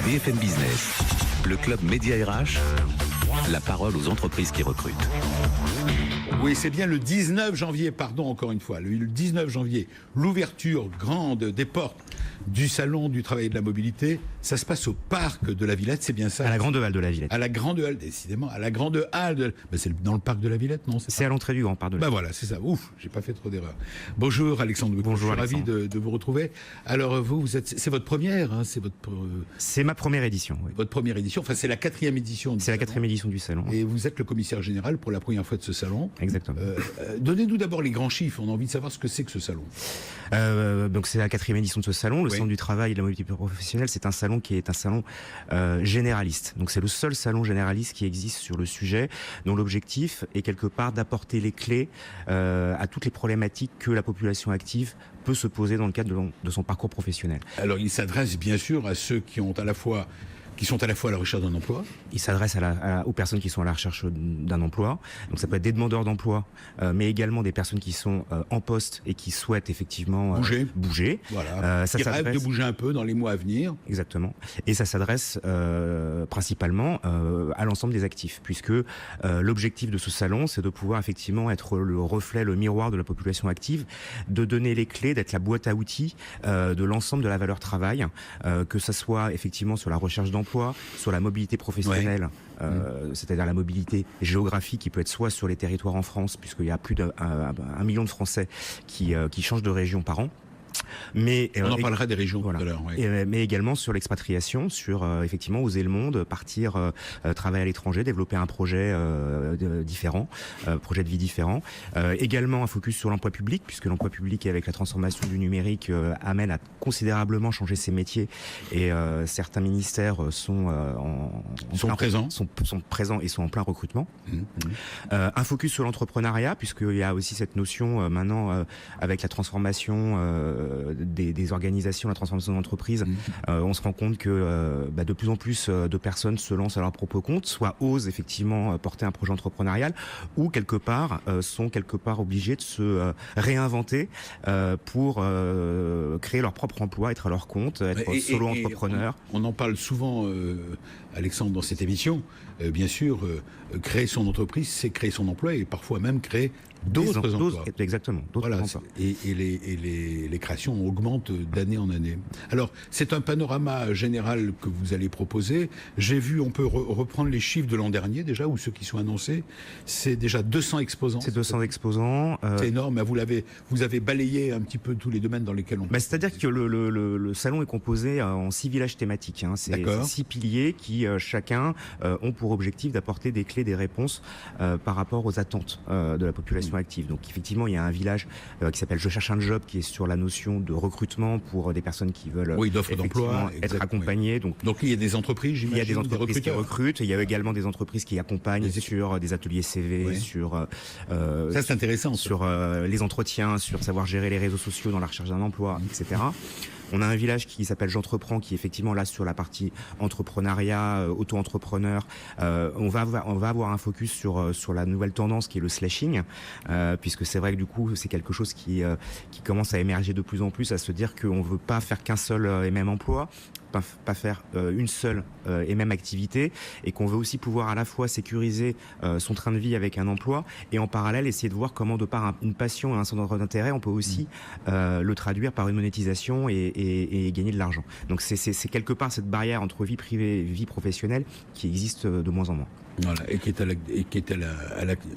BFM Business, le club Média RH, la parole aux entreprises qui recrutent. Oui, c'est bien le 19 janvier, pardon encore une fois, le 19 janvier, l'ouverture grande des portes du Salon du Travail et de la Mobilité. Ça se passe au Parc de la Villette, c'est bien ça? À la Grande Halle de la Villette. À la Grande Halle, décidément, à la Grande Halle de... Ben, c'est dans le Parc de la Villette, non? C'est à l'entrée du Grand Parc de la Ben Villette. voilà, c'est ça. Ouf, j'ai pas fait trop d'erreurs. Bonjour Alexandre. Bonjour, je suis Alexandre. ravi de vous retrouver. Alors vous êtes, c'est votre première, hein, C'est ma première édition, oui. votre première édition. Enfin, c'est la 4e édition. C'est la 4e édition du salon. Et vous êtes le commissaire général pour la première fois de ce salon. Exactement. Donnez-nous d'abord les grands chiffres. On a envie de savoir ce que c'est que ce salon. Donc c'est la 4e édition de ce salon. Le Oui. Salon du Travail et de la Mobilité professionnelle, c'est un salon qui est un salon généraliste. Donc c'est le seul salon généraliste qui existe sur le sujet, dont l'objectif est quelque part d'apporter les clés à toutes les problématiques que la population active peut se poser dans le cadre de son parcours professionnel. Alors, il s'adresse bien sûr à ceux qui sont à la fois à la recherche d'un emploi. Il s'adresse aux personnes qui sont à la recherche d'un emploi. Donc ça peut être des demandeurs d'emploi, mais également des personnes qui sont en poste et qui souhaitent effectivement bouger. Voilà. Ça Qui rêvent de s'adresse bouger un peu dans les mois à venir. exactement. Et ça s'adresse principalement à l'ensemble des actifs, puisque l'objectif de ce salon, c'est de pouvoir effectivement être le reflet, le miroir de la population active, de donner les clés, d'être la boîte à outils de l'ensemble de la valeur travail, que ça soit effectivement sur la recherche d'emploi, sur la mobilité professionnelle, c'est-à-dire la mobilité géographique qui peut être soit sur les territoires en France, puisqu'il y a plus d'1 million de Français qui changent de région par an. Mais On en parlera des régions voilà. tout à l'heure. Oui. Mais également sur l'expatriation, sur effectivement oser le monde, partir travailler à l'étranger, développer un projet différent, projet de vie différent. Également un focus sur l'emploi public, puisque l'emploi public avec la transformation du numérique amène à considérablement changer ses métiers, et certains ministères sont présents et sont en plein recrutement. Un focus sur l'entrepreneuriat, puisqu'il y a aussi cette notion maintenant avec la transformation des organisations, la transformation d'entreprise, on se rend compte que de plus en plus de personnes se lancent à leur propre compte, soit osent effectivement porter un projet entrepreneurial, ou sont quelque part obligés de se réinventer pour créer leur propre emploi, être à leur compte, être solo-entrepreneur. On en parle souvent, Alexandre, dans cette émission. Bien sûr, créer son entreprise, c'est créer son emploi et parfois même créer d'autres emplois. Exactement, d'autres Voilà, emplois. et les créations augmentent d'année en année. Alors, c'est un panorama général que vous allez proposer. J'ai vu, on peut reprendre les chiffres de l'an dernier déjà, ou ceux qui sont annoncés. C'est déjà 200 exposants. C'est 200 exposants. C'est énorme. Vous avez balayé un petit peu tous les domaines dans lesquels on peut. C'est-à-dire que le salon est composé en 6 villages thématiques. C'est 6 piliers qui, chacun, ont pour objectif d'apporter des clés, des réponses par rapport aux attentes de la population active. Donc effectivement, il y a un village qui s'appelle Je cherche un job, qui est sur la notion de recrutement pour des personnes qui veulent d'offres d'emploi, être accompagnées. Donc il y a des entreprises, j'imagine. Il y a des entreprises qui recrutent. Il y a également des entreprises qui accompagnent sur des ateliers CV, sur ça c'est intéressant. Sur les entretiens, sur savoir gérer les réseaux sociaux dans la recherche d'un emploi, etc. On a un village qui s'appelle J'entreprends, qui est effectivement là sur la partie entrepreneuriat, auto-entrepreneur. On va avoir un focus sur la nouvelle tendance qui est le slashing, puisque c'est vrai que du coup c'est quelque chose qui commence à émerger de plus en plus, à se dire qu'on veut pas faire qu'un seul et même emploi, pas faire une seule et même activité, et qu'on veut aussi pouvoir à la fois sécuriser son train de vie avec un emploi, et en parallèle essayer de voir comment, de par une passion et un centre d'intérêt, on peut aussi le traduire par une monétisation et gagner de l'argent. Donc c'est quelque part cette barrière entre vie privée et vie professionnelle qui existe de moins en moins. Voilà, et qui est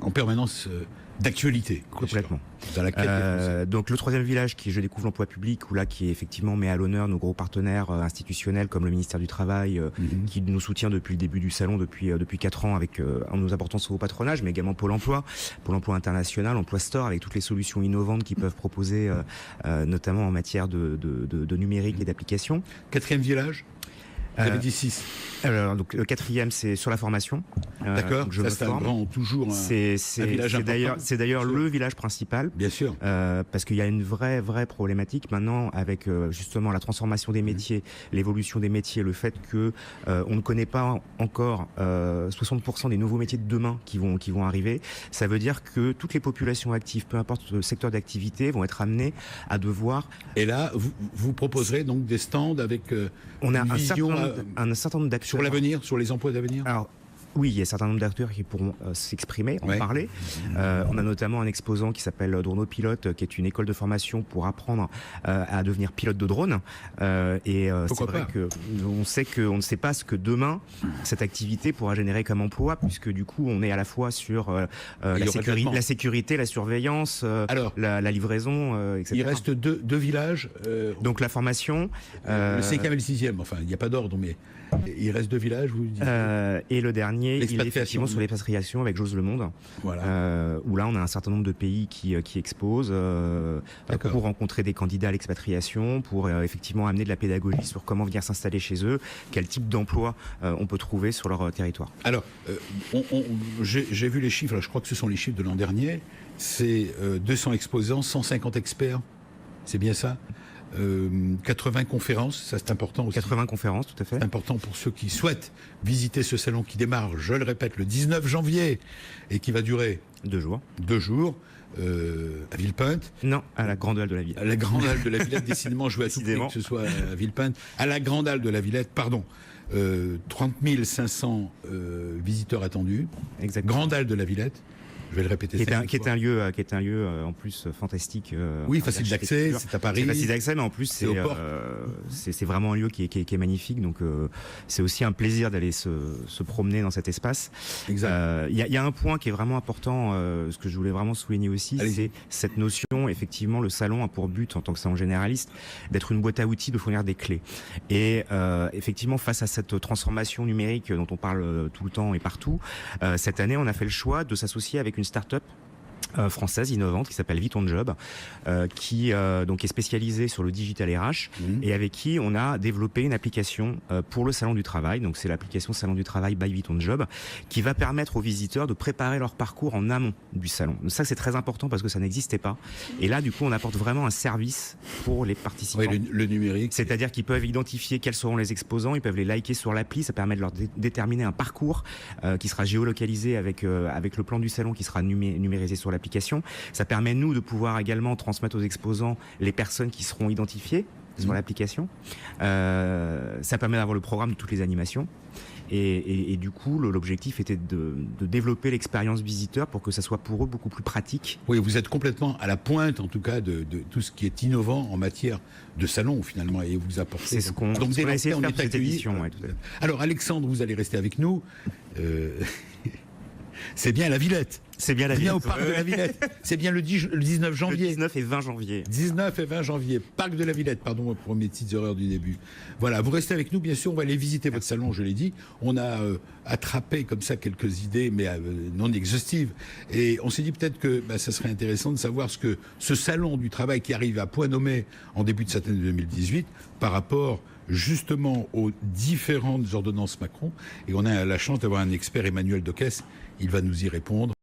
en permanence d'actualité. Complètement. Dans laquelle donc le 3e village qui est Je découvre l'emploi public, où là qui effectivement met à l'honneur nos gros partenaires institutionnels comme le ministère du Travail, qui nous soutient depuis le début du salon, depuis 4 ans, en nous apportant son patronage, mais également Pôle emploi international, Emploi Store, avec toutes les solutions innovantes qu'ils peuvent proposer, notamment en matière de numérique et d'application. 4e village. Vous avez dit 6. Alors, donc le 4e, c'est sur la formation. D'accord. Je me forme. Toujours un village important. C'est d'ailleurs le village principal. Bien sûr. Parce qu'il y a une vraie problématique maintenant avec justement la transformation des métiers, l'évolution des métiers, le fait que on ne connaît pas encore 60% des nouveaux métiers de demain qui vont arriver. Ça veut dire que toutes les populations actives, peu importe le secteur d'activité, vont être amenées à devoir. Et là, vous proposerez donc des stands avec on a une un vision certain certain nombre d'acteurs. Sur l'avenir, sur les emplois d'avenir. Alors, oui, il y a un certain nombre d'acteurs qui pourront s'exprimer, en parler. On a notamment un exposant qui s'appelle Drono Pilote, qui est une école de formation pour apprendre à devenir pilote de drone. C'est vrai qu'on ne sait pas ce que demain, cette activité pourra générer comme emploi, puisque du coup, on est à la fois sur la sécurité, la surveillance, la livraison, etc. Il reste deux villages. Donc la formation. Le 5e et le 6e, enfin, il n'y a pas d'ordre, mais il reste 2 villages, vous dites. Et le dernier, il est effectivement sur l'expatriation avec J'ose le monde, voilà. Où là on a un certain nombre de pays qui exposent pour rencontrer des candidats à l'expatriation, pour effectivement amener de la pédagogie sur comment venir s'installer chez eux, quel type d'emploi on peut trouver sur leur territoire. Alors, j'ai vu les chiffres, là, je crois que ce sont les chiffres de l'an dernier, c'est 200 exposants, 150 experts, c'est bien ça 80 conférences, ça c'est important aussi. 80 conférences, tout à fait. C'est important pour ceux qui souhaitent visiter ce salon qui démarre, je le répète, le 19 janvier et qui va durer 2 jours. 2 jours. À Villepinte. Non, à la Grande Halle de la Villette. À la Grande Halle de la Villette, décidément, je veux à tout prix que ce soit à Villepinte. À la Grande Halle de la Villette, pardon. 30 500 visiteurs attendus. Exactement. Grande Halle de la Villette. Je vais le répéter. Qui est un lieu en plus fantastique. Oui, facile d'accès, c'est à Paris. C'est facile d'accès, mais en plus c'est vraiment un lieu qui est magnifique. Donc c'est aussi un plaisir d'aller se promener dans cet espace. Exact. Il y a un point qui est vraiment important, ce que je voulais vraiment souligner aussi, c'est cette notion. Effectivement, le salon a pour but, en tant que salon généraliste, d'être une boîte à outils, de fournir des clés. Et effectivement, face à cette transformation numérique dont on parle tout le temps et partout, cette année, on a fait le choix de s'associer avec une start-up française innovante qui s'appelle Vite on Job, qui donc est spécialisée sur le digital RH et avec qui on a développé une application pour le salon du travail. Donc c'est l'application Salon du travail by Vite on Job qui va permettre aux visiteurs de préparer leur parcours en amont du salon. Donc ça c'est très important parce que ça n'existait pas. Et là du coup on apporte vraiment un service pour les participants. Oui, le numérique. C'est-à-dire qu'ils peuvent identifier quels seront les exposants, ils peuvent les liker sur l'appli, ça permet de leur déterminer un parcours qui sera géolocalisé avec le plan du salon qui sera numérisé sur l'application. Ça permet, nous, de pouvoir également transmettre aux exposants les personnes qui seront identifiées sur l'application. Ça permet d'avoir le programme de toutes les animations. Et du coup, l'objectif était de développer l'expérience visiteur pour que ça soit pour eux beaucoup plus pratique. Oui, vous êtes complètement à la pointe, en tout cas, de tout ce qui est innovant en matière de salon, finalement, et vous apportez... C'est ce qu'on a essayé de faire pour cette édition. Ouais, alors, Alexandre, vous allez rester avec nous. C'est bien la Villette. C'est bien la Villette. Au parc de la Villette. C'est bien le 19 janvier. Le 19 et 20 janvier. 19 et 20 janvier. Parc de la Villette, pardon pour mes petites erreurs du début. Voilà, vous restez avec nous, bien sûr, on va aller visiter votre salon, je l'ai dit. On a attrapé comme ça quelques idées, mais non exhaustives. Et on s'est dit peut-être que ça serait intéressant de savoir ce que ce salon du travail qui arrive à point nommé en début de cette année 2018, par rapport justement aux différentes ordonnances Macron. Et on a la chance d'avoir un expert, Emmanuel Dockès. Il va nous y répondre.